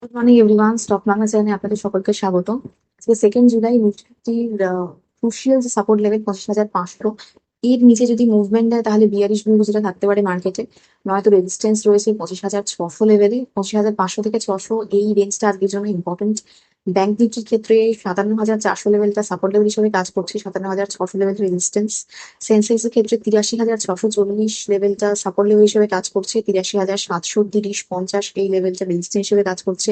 Good morning everyone, stock market চ্যানেলে আপনাদের সকলকে স্বাগত। আজকে 2 জুলাই নিফটির ক্রুশিয়াল যে সাপোর্ট লেভেল 25,500, এর নিচে যদি মুভমেন্ট দেয় তাহলে বিয়ারিশ ভিউ যেটা থাকতে পারে মার্কেটে, নয়তো রেজিস্ট্যান্স রয়েছে 25,600 লেভেলে। 25,500 থেকে 600 এই রেঞ্জটা আজকের জন্য ইম্পর্টেন্ট। ব্যাংক নিফটির ক্ষেত্রে 57,400 লেভেলটা সাপোর্ট লেভেল হিসেবে কাজ করছে, 57,600 লেভেল রেজিস্ট্যান্স। সেন্সেক্সের ক্ষেত্রে 83,640 লেভেলটা সাপোর্ট লেভেল হিসেবে কাজ করছে, 83,730-50 এই লেভেলটা রেজিস্ট্যান্স হিসেবে কাজ করছে।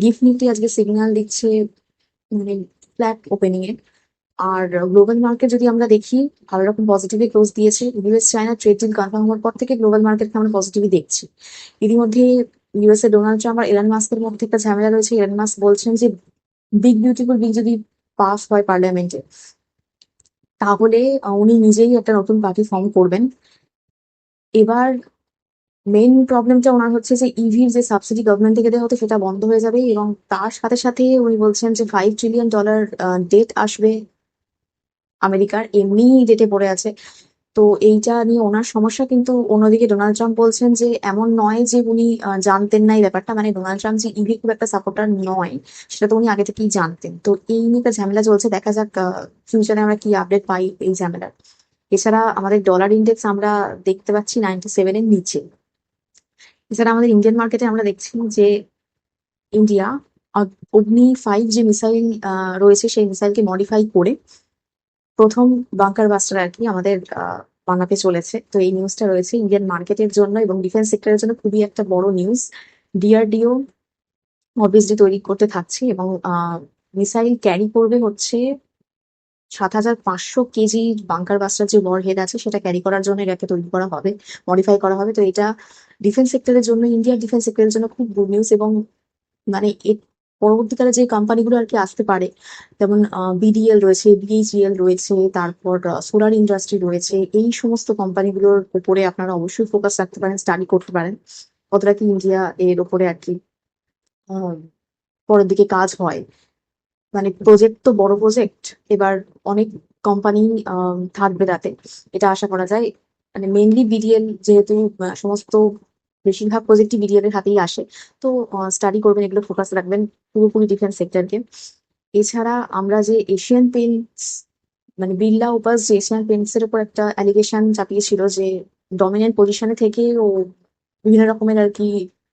গিফট নিফটি আজকে সিগন্যাল দিচ্ছে মানে ফ্ল্যাট ওপেনিং এ। আর গ্লোবাল মার্কেট যদি আমরা দেখি, ভালো রকম পজিটিভে ক্লোজ দিয়েছে। US China trade deal confirm হওয়ার পর থেকে গ্লোবাল মার্কেটকে আমরা পজিটিভই দেখছি। ইতিমধ্যে ইউএসএ ডোনাল্ড ট্রাম্প আর এলন মাস্কের মধ্যে একটা ঝামেলা রয়েছে। এলন মাস্ক বলছেন যে বিগ বিউটিফুল বিল যদি পাস হয় পার্লামেন্টে, তাহলে উনি নিজেই একটা নতুন পার্টি ফর্ম করবেন। এবার মেইন প্রবলেমটা ওনার হচ্ছে যে ইভির যে সাবসিডি গভর্নমেন্ট থেকে দেওয়া হতো সেটা বন্ধ হয়ে যাবে, এবং তার সাথে সাথে উনি বলছেন যে $5 ট্রিলিয়ন ডেট আসবে আমেরিকার, এমনি ডেটে পড়ে আছে। তো এইটা নিয়ে ওনার সমস্যা, কিন্তু অন্যদিকে ডোনাল্ড ট্রাম্প বলছেন যে এমন নয় যে উনি জানতেন না এই ব্যাপারটা, মানে ডোনাল্ড ট্রাম্প যে ইভি খুব একটা সাপোর্টার নয় সেটা তো উনি আগে থেকেই জানতেন। তো এই নিয়ে একটা ঝামেলা চলছে, দেখা যাক ফিউচারে আমরা কি আপডেট পাই এই ঝামেলার। এছাড়া আমাদের ডলার ইন্ডেক্স আমরা দেখতে পাচ্ছি 97-এর নিচে। এছাড়া আমাদের ইন্ডিয়ান মার্কেটে আমরা দেখছি যে ইন্ডিয়া অগ্নি 5 যে মিসাইল রয়েছে সেই মিসাইলকে মডিফাই করে প্রথম বাংকার বাস্টার আর কি আমাদের বানাতে চলেছে। তো এই নিউজটা রয়েছে ইন্ডিয়ান মার্কেটের জন্য এবং ডিফেন্স সেক্টরের জন্য খুবই একটা বড় নিউজ। ডিআরডিও অবভিয়াসলি তৈরি করতে থাকছে, এবং মিসাইল ক্যারি করবে হচ্ছে 7,500 কেজি বাংকার বাস্টার যে ওয়ার হেড আছে সেটা ক্যারি করার জন্য এটাকে তৈরি করা হবে, মডিফাই করা হবে। তো এটা ডিফেন্স সেক্টরের জন্য, ইন্ডিয়ার ডিফেন্স সেক্টরের জন্য খুব গুড নিউজ। এবং মানে এর পরবর্তীকালে যে কোম্পানিগুলো আর কি আসতে পারে, যেমন বিডিএল রয়েছে, বিএইচইএল রয়েছে, তারপর সোলার ইন্ডাস্ট্রি রয়েছে, এই সমস্ত কোম্পানিগুলোর উপরে আপনারা অবশ্যই ফোকাস রাখতে পারেন, স্টাডি করতে পারেন কতটা কি ইন্ডিয়া এর উপরে আর কি আহ, পরের দিকে কাজ হয়। মানে প্রজেক্ট তো বড় প্রজেক্ট, এবার অনেক কোম্পানি থাকবে তাতে, এটা আশা করা যায়। মানে মেইনলি বিডিএল যেহেতু সমস্ত বেশিরভাগ প্রজেক্টই বিডিএল এর হাতেই আসে। তো স্টাডি করবেন, এগুলো ফোকাস রাখবেন পুরোপুরি ডিফেন্স সেক্টরকে। এছাড়া আমরা যে এশিয়ান পেইন্টস, মানে বিড়লা উপাস যে এশিয়ান পেইন্টস এর উপর একটা অ্যালিগেশন চাপিয়েছিল যে ডমিনেন্ট পজিশনে থেকে ও বিভিন্ন রকমের আর কি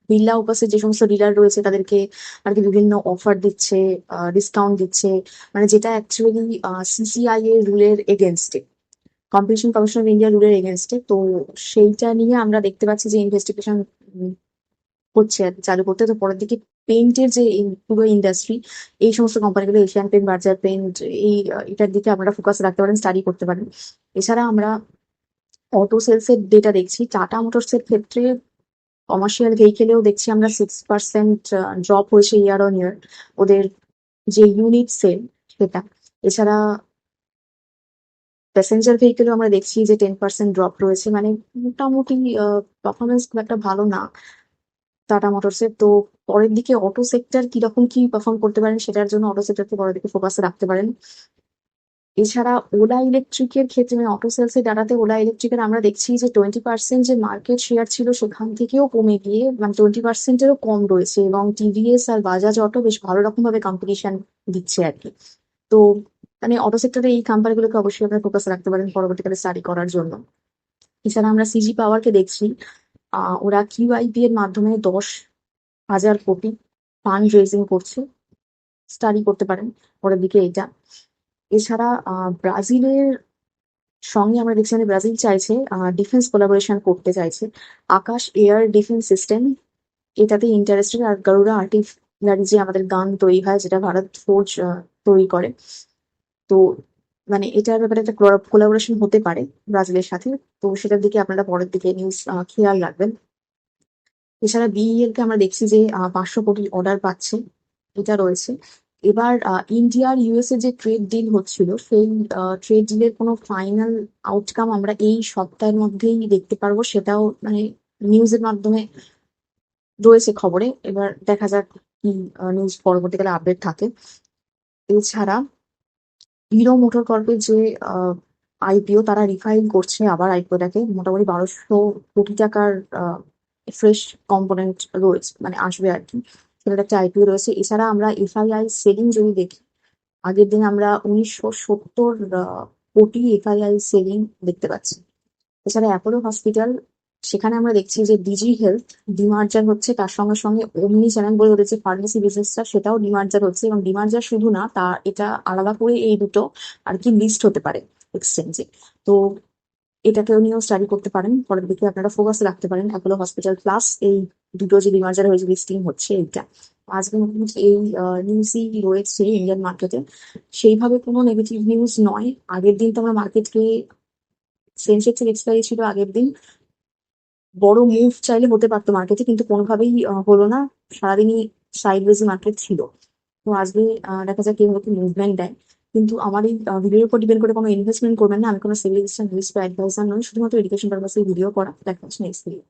বিড়লা উপাসের যে সমস্ত ডিলার রয়েছে তাদেরকে আর কি বিভিন্ন অফার দিচ্ছে, ডিসকাউন্ট দিচ্ছে, মানে যেটা অ্যাকচুয়ালি সিসিআই এর রুলের এগেনস্টে, কম্পিটিশন কমিশন অফ ইন্ডিয়া রুলের এগেনস্টে। তো সেইটা নিয়ে আমরা দেখতে পাচ্ছি যে ইনভেস্টিগেশন হচ্ছে আর কি চালু করতে। তো পরের দিকে পেইন্টের যে পুরো ইন্ডাস্ট্রি, এই সমস্ত কোম্পানিগুলো এশিয়ান পেইন্ট, বার্জার পেইন্ট, এই এটার দিকে আপনারা ফোকাস রাখতে পারেন, স্টাডি করতে পারেন। এছাড়া আমরা অটো সেলস এর ডেটা দেখছি। টাটা মোটরস এর ক্ষেত্রে কমার্শিয়াল ভেহিকেলেও দেখছি আমরা 6% ড্রপ হয়েছে ইয়ার অন ইয়ার, ওদের যে ইউনিট সেল সেটা। এছাড়া প্যাসেঞ্জার ভেহিকেলও আমরা দেখছি যে 10% ড্রপ রয়েছে, মানে মোটামুটি পারফরমেন্স খুব একটা ভালো না টাটা মোটরসের। তো পরের দিকে অটো সেক্টর কিরকম কি পারফর্ম করতে পারেন সেটার জন্য অটো সেক্টরকে পরের দিকে ফোকাসে রাখতে পারেন। এছাড়া ওলা ইলেকট্রিকের ক্ষেত্রে, মানে অটো সেলস এর ডাটাতে ওলা ইলেকট্রিকের আমরা দেখছি যে 20% যে মার্কেট শেয়ার ছিল সেখান থেকেও কমে গিয়ে মানে 20%-এরও কম রয়েছে, এবং টিভিএস আর বাজাজ অটো বেশ ভালো রকম ভাবে কম্পিটিশন দিচ্ছে আর কি। তো মানে অটো সেক্টরে এই কোম্পানিগুলোকে অবশ্যই আপনারা ফোকাস রাখতে পারেন পরবর্তীকালে স্টাডি করার জন্য। এছাড়া আমরা সিজি পাওয়ারকে দেখছি, ওরা কিউআইপি এর মাধ্যমে 10,000 কোটি ফান্ড রেজিং করছে, স্টাডি করতে পারেন পরের দিকে এটা। এছাড়া ব্রাজিলের সঙ্গে আমরা দেখছি, মানে ব্রাজিল চাইছে ডিফেন্স কোলাবোরেশন করতে চাইছে। আকাশ এয়ার ডিফেন্স সিস্টেম এটাতে ইন্টারেস্টেড। আর গারুড়া আর্টিলারি যে আমাদের গান তৈরি হয়, যেটা ভারত ফোর্জ তৈরি করে, তো মানে এটার ব্যাপারে একটা কোলাবোরেশন হতে পারে ব্রাজিলের সাথে। তো সেটার দিকে আপনারা পরের দিকে নিউজ খেয়াল রাখবেন। এছাড়া বিইএল কে আমরা দেখছি যে 500 কোটি অর্ডার পাচ্ছে, এটা রয়েছে। এবার ইন্ডিয়ার ইউএসএ যে ট্রেড ডিল হচ্ছিল, সেই ট্রেড ডিলের কোনো ফাইনাল আউটকাম আমরা এই সপ্তাহের মধ্যেই দেখতে পারবো, সেটাও মানে নিউজের মাধ্যমে রয়েছে খবরে। এবার দেখা যাক কি নিউজ পরবর্তীকালে আপডেট থাকে। এছাড়া হিরো মোটর কর্পের যে আইপিও, তারা রিফাইল করছে আবার আইপিওটাকে, মোটামুটি 1,200 কোটি টাকার ফ্রেশ কম্পোনেন্ট রয়েছে, মানে আসবে আর কি। সেটার একটা আইপিও রয়েছে। এছাড়া আমরা এফআইআই সেলিং যদি দেখি, আগের দিন আমরা 1970 কোটি এফআইআই সেলিং দেখতে পাচ্ছি। এছাড়া অ্যাপোলো হসপিটাল, সেখানে আমরা দেখছি যে ডিজি হেলথ ডিমার্জার হচ্ছে, তার সঙ্গে সঙ্গে অমনি চ্যানেল বলে উঠেছে ফার্মেসি বিজনেসটা, সেটাও ডিমার্জার হচ্ছে। এবং ডিমার্জার শুধু না, তা এটা আলাদা করে এই দুটো আর কি লিস্ট হতে পারে এক্সচেঞ্জে। তো এটাকেও নিয়েও স্টাডি করতে পারেন, পরের দিকে আপনারা ফোকাস রাখতে পারেন অ্যাপোলো হসপিটাল প্লাস এই দুটো যে ডিমার্জার হয়েছে, লিস্টিং হচ্ছে এইটা। আজকে মোটামুটি এই নিউজই রয়েছে ইন্ডিয়ান মার্কেটে, সেইভাবে কোনো নেগেটিভ নিউজ নয়। আগের দিন তো আমরা মার্কেটকে, সেন্সেক্সের এক্সপায়ারি ছিল আগের দিন, বড় মুভ চাইলে হতে পারতো মার্কেটে, কিন্তু কোনোভাবেই হলো না। সারাদিনই সাইডওয়েজ মার্কেট ছিল। তো আজকে দেখা যাক কিভাবে কি মুভমেন্ট দেয়। কিন্তু আমার এই ভিডিওর উপর ডিপেন্ড করে কোনো ইনভেস্টমেন্ট করবেন না। আমি কোনো সেভিংস নিউজ বা অ্যাডভাইজার নই, শুধুমাত্র এডুকেশন পারপাসে ভিডিও করা। দেখা হচ্ছে নেক্সট ভিডিও।